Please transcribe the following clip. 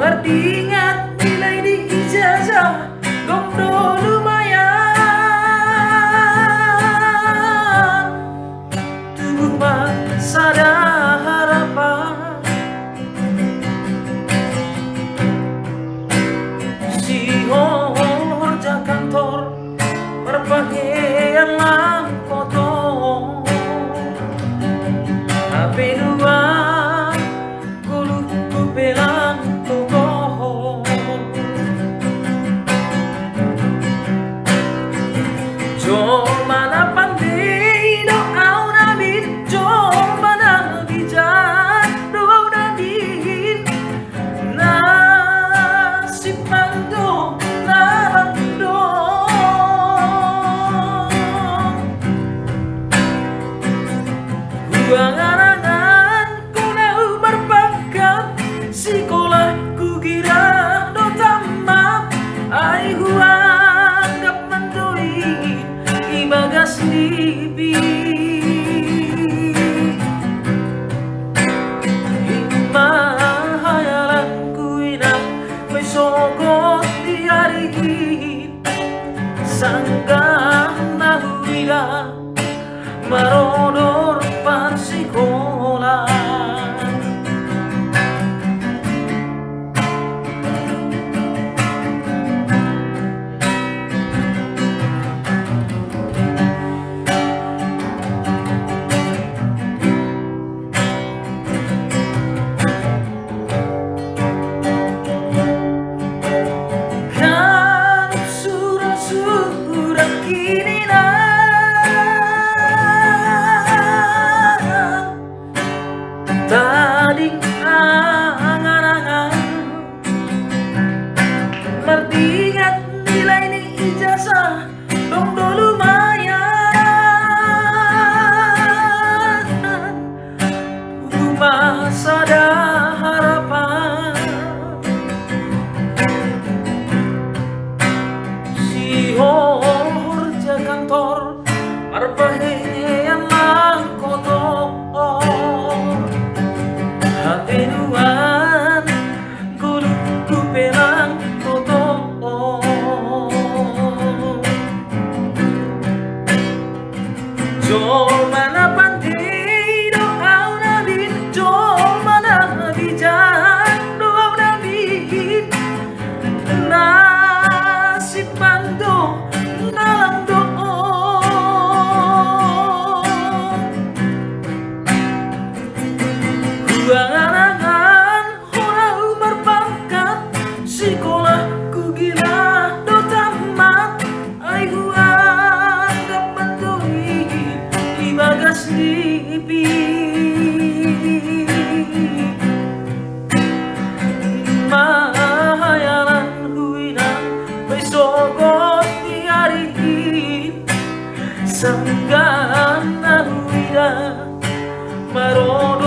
Mardingat nilai di ijazah Gomdo lumayan. Tubuh masa ada harapan. Si horja kantor berpakaian lang kotor. HP dua kulut kupelang tokoh. Jom mana pandai doa nabin, jom mana bijak doa nabin. Nasib mando narando, angan-angan ku nau berbakat, sekolah ku kira do tamat. Ai ku anggap mendoi ibagas lipi. Hikma hayalanku inang mesogot di hari sangka nahuila marodor pan sekolah. Kan surah-surah kini tading angan-angan. Mardingat nilai ni ijazah dong do lumayan. Rumah sada harapan. Si horja kantor marpahean lang kotor. Hatenuan kulut kupelang totoh. Jom mana pandai doa nabin, jom mana bijak doa nabin. Nasib mando dalam doa. Angan-angan orang berbakat, sekolah ku gila do tamat. Ai ku anggap mendoi ibagas lipi. Mahayalan huinang besogot di hari sanggan nahuida marodo.